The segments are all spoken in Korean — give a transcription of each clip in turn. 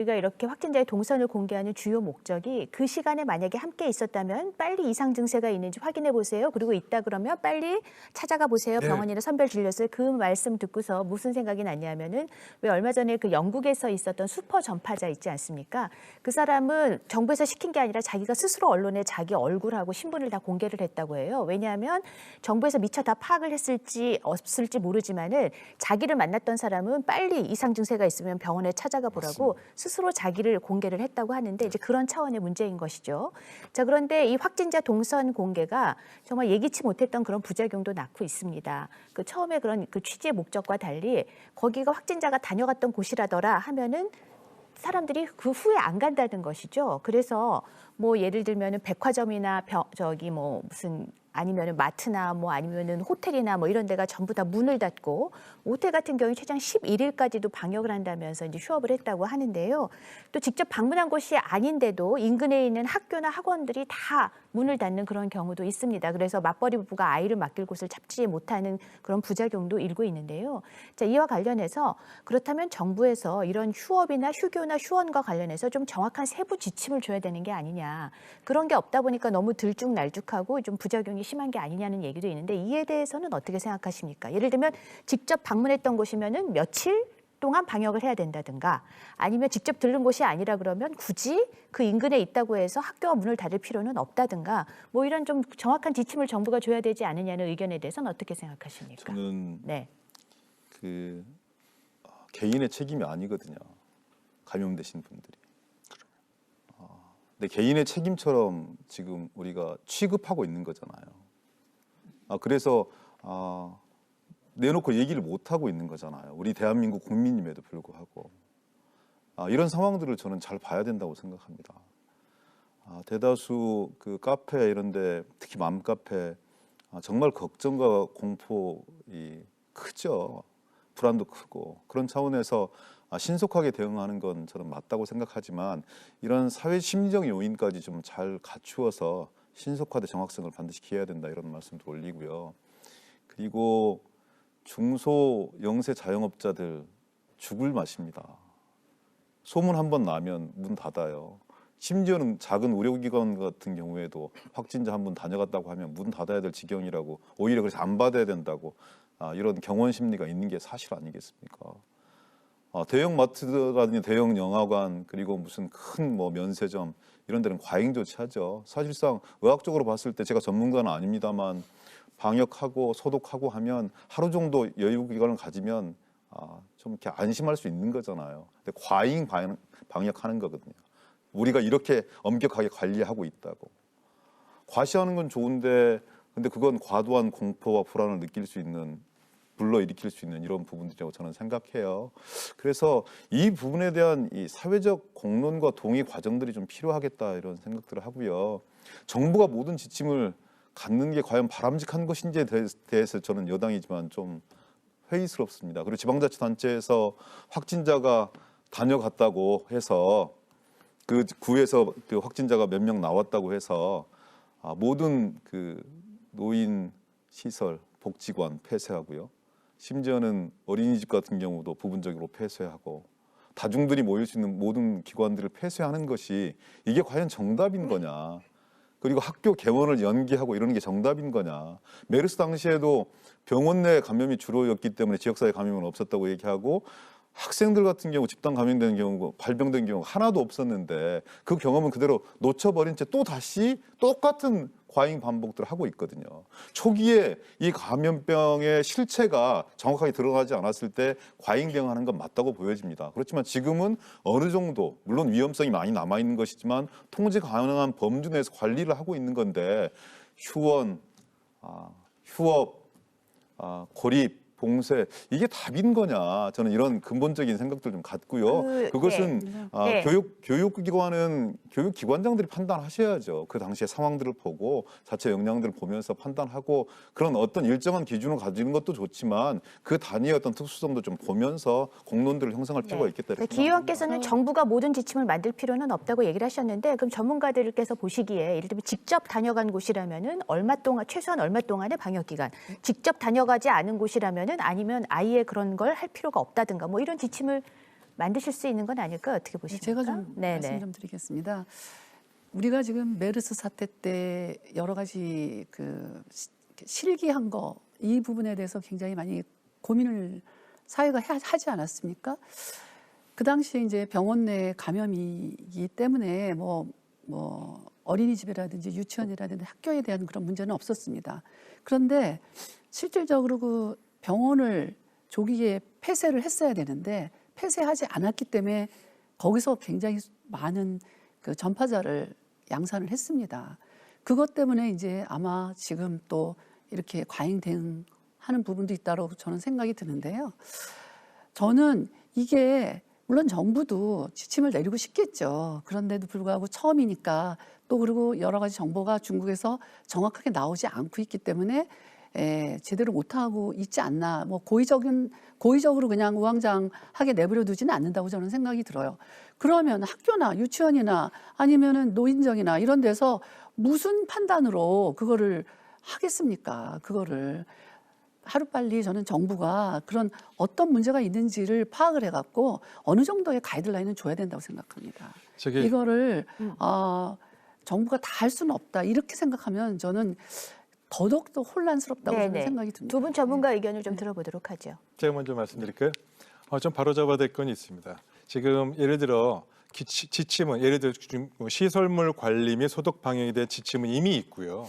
우리가 이렇게 확진자의 동선을 공개하는 주요 목적이 그 시간에 만약에 함께 있었다면 빨리 이상 증세가 있는지 확인해 보세요. 그리고 있다 그러면 빨리 찾아가 보세요. 네. 병원이나 선별 진료소에 그 말씀 듣고서 무슨 생각이 났냐면은 왜 얼마 전에 그 영국에서 있었던 슈퍼 전파자 있지 않습니까? 그 사람은 정부에서 시킨 게 아니라 자기가 스스로 언론에 자기 얼굴하고 신분을 다 공개를 했다고 해요. 왜냐하면 정부에서 미처 다 파악을 했을지 없을지 모르지만은 자기를 만났던 사람은 빨리 이상 증세가 있으면 병원에 찾아가 보라고 스스로 자기를 공개를 했다고 하는데 이제 그런 차원의 문제인 것이죠. 자, 그런데 이 확진자 동선 공개가 정말 예기치 못했던 그런 부작용도 낳고 있습니다. 그 처음에 그런 그 취지의 목적과 달리 거기가 확진자가 다녀갔던 곳이라더라 하면은 사람들이 그 후에 안 간다는 것이죠. 그래서 뭐 예를 들면은 백화점이나 뭐 무슨 아니면은 마트나 뭐 아니면은 호텔이나 뭐 이런 데가 전부 다 문을 닫고 호텔 같은 경우에 최장 11일까지도 방역을 한다면서 이제 휴업을 했다고 하는데요. 또 직접 방문한 곳이 아닌데도 인근에 있는 학교나 학원들이 다 문을 닫는 그런 경우도 있습니다. 그래서 맞벌이 부부가 아이를 맡길 곳을 찾지 못하는 그런 부작용도 일고 있는데요. 자, 이와 관련해서 그렇다면 정부에서 이런 휴업이나 휴교나 휴원과 관련해서 좀 정확한 세부 지침을 줘야 되는 게 아니냐. 그런 게 없다 보니까 너무 들쭉날쭉하고 좀 부작용이 심한 게 아니냐는 얘기도 있는데 이에 대해서는 어떻게 생각하십니까? 예를 들면 직접 방문했던 곳이면은 며칠 동안 방역을 해야 된다든가 아니면 직접 들른 곳이 아니라 그러면 굳이 그 인근에 있다고 해서 학교가 문을 닫을 필요는 없다든가 뭐 이런 좀 정확한 지침을 정부가 줘야 되지 않느냐는 의견에 대해서는 어떻게 생각하십니까? 저는 네. 개인의 책임이 아니거든요. 감염되신 분들이. 근데 개인의 책임처럼 지금 우리가 취급하고 있는 거잖아요. 그래서 내놓고 얘기를 못 하고 있는 거잖아요. 우리 대한민국 국민임에도 불구하고 이런 상황들을 저는 잘 봐야 된다고 생각합니다. 대다수 그 카페 이런데 특히 맘카페 정말 걱정과 공포이 크죠. 불안도 크고 그런 차원에서 신속하게 대응하는 건 저는 맞다고 생각하지만 이런 사회 심리적 요인까지 좀 잘 갖추어서 신속하되 정확성을 반드시 기해야 된다 이런 말씀도 올리고요. 그리고 중소 영세 자영업자들 죽을 맛입니다. 소문 한번 나면 문 닫아요. 심지어는 작은 의료기관 같은 경우에도 확진자 한 분 다녀갔다고 하면 문 닫아야 될 지경이라고 오히려 그래서 안 받아야 된다고 이런 경원 심리가 있는 게 사실 아니겠습니까? 대형 마트라든지 대형 영화관 그리고 무슨 큰 뭐 면세점 이런 데는 과잉 조치하죠. 사실상 의학적으로 봤을 때 제가 전문가는 아닙니다만 방역하고 소독하고 하면 하루 정도 여유 기간을 가지면 좀 이렇게 안심할 수 있는 거잖아요. 근데 과잉 방역하는 거거든요. 우리가 이렇게 엄격하게 관리하고 있다고. 과시하는 건 좋은데 근데 그건 과도한 공포와 불안을 불러일으킬 수 있는 이런 부분들이라고 저는 생각해요. 그래서 이 부분에 대한 이 사회적 공론과 동의 과정들이 좀 필요하겠다 이런 생각들을 하고요. 정부가 모든 지침을 갖는 게 과연 바람직한 것인지에 대해서 저는 여당이지만 좀 회의스럽습니다. 그리고 지방자치단체에서 확진자가 다녀갔다고 해서 그 구에서 그 확진자가 몇 명 나왔다고 해서 모든 그 노인 시설, 복지관 폐쇄하고요. 심지어는 어린이집 같은 경우도 부분적으로 폐쇄하고 다중들이 모일 수 있는 모든 기관들을 폐쇄하는 것이 이게 과연 정답인 거냐. 그리고 학교 개원을 연기하고 이러는 게 정답인 거냐. 메르스 당시에도 병원 내 감염이 주로였기 때문에 지역사회 감염은 없었다고 얘기하고 학생들 같은 경우 집단 감염되는 경우 발병된 경우 하나도 없었는데 그 경험은 그대로 놓쳐버린 채 또 다시 똑같은 과잉 반복들을 하고 있거든요. 초기에 이 감염병의 실체가 정확하게 드러나지 않았을 때 과잉 대응하는 건 맞다고 보여집니다. 그렇지만 지금은 어느 정도 물론 위험성이 많이 남아있는 것이지만 통제 가능한 범주 내에서 관리를 하고 있는 건데 휴원, 휴업, 고립, 봉쇄 이게 답인 거냐 저는 이런 근본적인 생각들 좀 갖고요. 그것은 네. 교육기관은 교육기관장들이 판단하셔야죠. 그 당시의 상황들을 보고 자체 역량들을 보면서 판단하고 그런 어떤 일정한 기준을 가지는 것도 좋지만 그 단위의 어떤 특수성도 좀 보면서 공론들을 형성할 필요가 있겠다. 기 의원께서는 정부가 모든 지침을 만들 필요는 없다고 얘기를 하셨는데 그럼 전문가들께서 보시기에 예를 들면 직접 다녀간 곳이라면은 얼마 동안 최소한 얼마 동안의 방역 기간, 직접 다녀가지 않은 곳이라면은 아니면 아예 그런 걸 할 필요가 없다든가 뭐 이런 지침을 만드실 수 있는 건 아닐까 어떻게 보십니까? 제가 좀 네네. 말씀 좀 드리겠습니다. 우리가 지금 메르스 사태 때 여러 가지 그 실기한 거 이 부분에 대해서 굉장히 많이 고민을 사회가 하지 않았습니까? 그 당시에 이제 병원 내 감염이기 때문에 뭐 어린이집이라든지 유치원이라든지 학교에 대한 그런 문제는 없었습니다. 그런데 실질적으로 그 병원을 조기에 폐쇄를 했어야 되는데 폐쇄하지 않았기 때문에 거기서 굉장히 많은 그 전파자를 양산을 했습니다. 그것 때문에 이제 아마 지금 또 이렇게 과잉 대응하는 부분도 있다고 저는 생각이 드는데요. 저는 이게 물론 정부도 지침을 내리고 싶겠죠. 그런데도 불구하고 처음이니까 또 그리고 여러 가지 정보가 중국에서 정확하게 나오지 않고 있기 때문에 제대로 못하고 있지 않나. 뭐 고의적으로 그냥 우왕좌왕하게 내버려 두지는 않는다고 저는 생각이 들어요. 그러면 학교나 유치원이나 아니면은 노인정이나 이런 데서 무슨 판단으로 그거를 하겠습니까? 그거를 하루빨리 저는 정부가 그런 어떤 문제가 있는지를 파악을 해갖고 어느 정도의 가이드라인은 줘야 된다고 생각합니다. 이거를 정부가 다 할 수는 없다 이렇게 생각하면 저는 더더욱더 혼란스럽다고 저는 생각이 듭니다. 두 분 전문가 의견을 좀 들어보도록 하죠. 제가 먼저 말씀드릴까요? 좀 바로잡아야 될 건 있습니다. 지금 예를 들어 지침은 예를 들어 시설물 관리 및 소독 방역에 대한 지침은 이미 있고요.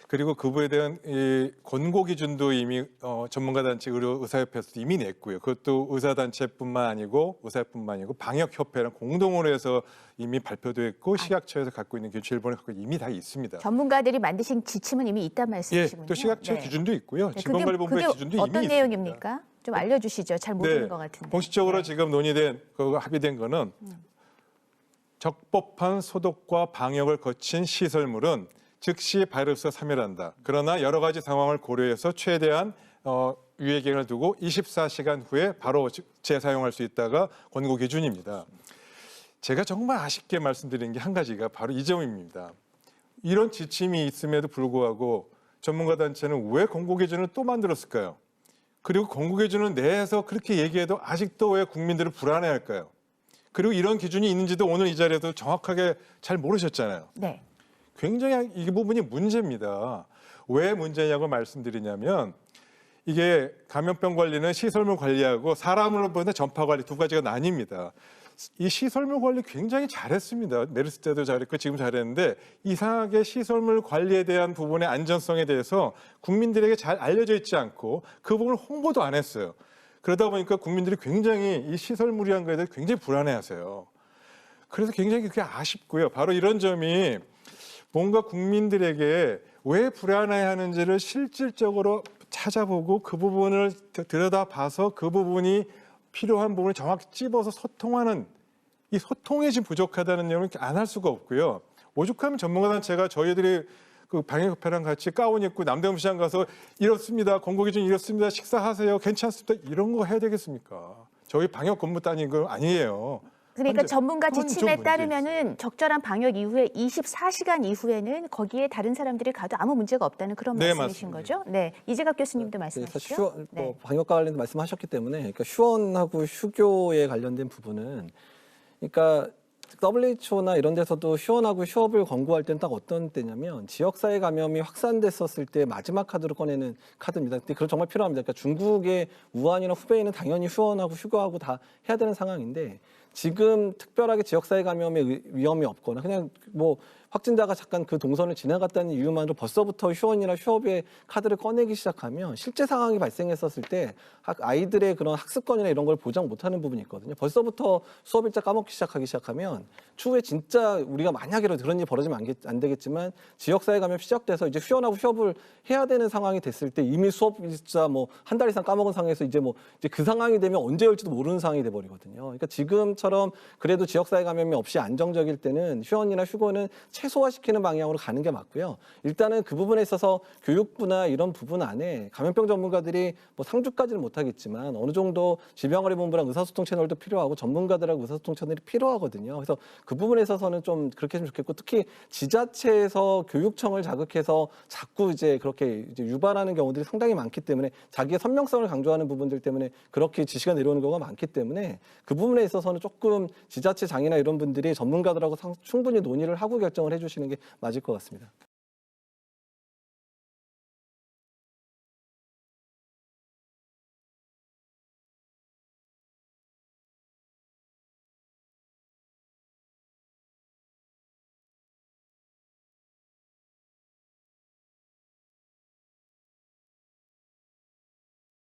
그리고 그부에 대한 이 권고 기준도 이미 전문가 단체 의료의사협회에서 이미 냈고요. 그것도 의사단체뿐만 아니고 의사뿐만 아니고 방역협회랑 공동으로 해서 이미 발표도 했고 식약처에서 갖고 있는 기준일본에 갖고 이미 다 있습니다. 전문가들이 만드신 지침은 이미 있다는 말씀이시군요. 또 식약처 기준도 있고요. 질병관리본부의 기준도 이미 어떤 있습니다. 내용입니까? 좀 알려주시죠. 잘 모르는 것 같은데. 공식적으로 지금 논의된 합의된 거는 적법한 소독과 방역을 거친 시설물은 즉시 바이러스가 사멸한다. 그러나 여러 가지 상황을 고려해서 최대한 유예 기간을 두고 24시간 후에 바로 재사용할 수 있다가 권고 기준입니다. 제가 정말 아쉽게 말씀드린 게 한 가지가 바로 이 점입니다. 이런 지침이 있음에도 불구하고 전문가 단체는 왜 권고 기준을 또 만들었을까요? 그리고 권고 기준을 내서 그렇게 얘기해도 아직도 왜 국민들을 불안해할까요? 그리고 이런 기준이 있는지도 오늘 이 자리에도 정확하게 잘 모르셨잖아요. 네. 굉장히 이 부분이 문제입니다. 왜 문제냐고 말씀드리냐면 이게 감염병 관리는 시설물 관리하고 사람으로부터 전파 관리 두 가지가 나뉩니다. 이 시설물 관리 굉장히 잘했습니다. 메르스 때도 잘했고 지금 잘했는데 이상하게 시설물 관리에 대한 부분의 안전성에 대해서 국민들에게 잘 알려져 있지 않고 그 부분을 홍보도 안 했어요. 그러다 보니까 국민들이 굉장히 이 시설물이란 거에 대해 굉장히 불안해하세요. 그래서 굉장히 그게 아쉽고요. 바로 이런 점이 뭔가 국민들에게 왜 불안해하는지를 실질적으로 찾아보고 그 부분을 들여다봐서 그 부분이 필요한 부분을 정확히 찝어서 소통하는 이 소통이 지금 부족하다는 점을 안 할 수가 없고요. 오죽하면 전문가 단체가 저희들이 그 방역협회랑 같이 가운 입고 남대문 시장 가서 이렇습니다. 권고 기준 이렇습니다. 식사하세요. 괜찮습니다. 이런 거 해야 되겠습니까? 저희 방역 근무 따는 거 아니에요. 그러니까 현재, 전문가 그건 지침에 좀 따르면은 적절한 방역 이후에 24시간 이후에는 거기에 다른 사람들이 가도 아무 문제가 없다는 그런 네, 말씀이신 맞습니다. 거죠? 네, 이재갑 교수님도 말씀하시죠. 뭐 방역과 관련된 말씀하셨기 때문에 그러니까 휴원하고 휴교에 관련된 부분은 그러니까 WHO나 이런 데서도 휴원하고 휴업을 권고할 때는 딱 어떤 때냐면 지역사회 감염이 확산됐었을 때 마지막 카드로 꺼내는 카드입니다. 근데 그건 정말 필요합니다. 그러니까 중국의 우한이나 후베이는 당연히 휴원하고 휴교하고 다 해야 되는 상황인데 지금 특별하게 지역사회 감염의 위험이 없거나 그냥 뭐 확진자가 잠깐 그 동선을 지나갔다는 이유만으로 벌써부터 휴원이나 휴업의 카드를 꺼내기 시작하면 실제 상황이 발생했었을 때 아이들의 그런 학습권이나 이런 걸 보장 못하는 부분이 있거든요. 벌써부터 수업 일자 까먹기 시작하면 추후에 진짜 우리가 만약에라도 그런 일이 벌어지면 안 되겠지만 지역사회 감염 시작돼서 이제 휴원하고 휴업을 해야 되는 상황이 됐을 때 이미 수업 일자 뭐 한 달 이상 까먹은 상황에서 이제 그 상황이 되면 언제 열지도 모르는 상황이 돼버리거든요. 그러니까 지금처럼 것처럼 그래도 지역사회 감염이 없이 안정적일 때는 휴원이나 휴고는 최소화시키는 방향으로 가는 게 맞고요. 일단은 그 부분에 있어서 교육부나 이런 부분 안에 감염병 전문가들이 뭐 상주까지는 못하겠지만 어느 정도 질병관리본부랑 의사소통 채널도 필요하고 전문가들하고 의사소통 채널이 필요하거든요. 그래서 그 부분에 있어서는 좀 그렇게 했으면 좋겠고 특히 지자체에서 교육청을 자극해서 자꾸 이제 그렇게 이제 유발하는 경우들이 상당히 많기 때문에 자기의 선명성을 강조하는 부분들 때문에 그렇게 지시가 내려오는 경우가 많기 때문에 그 부분에 있어서는 조금 지자체 장이나 이런 분들이 전문가들하고 충분히 논의를 하고 결정을 해주시는 게 맞을 것 같습니다.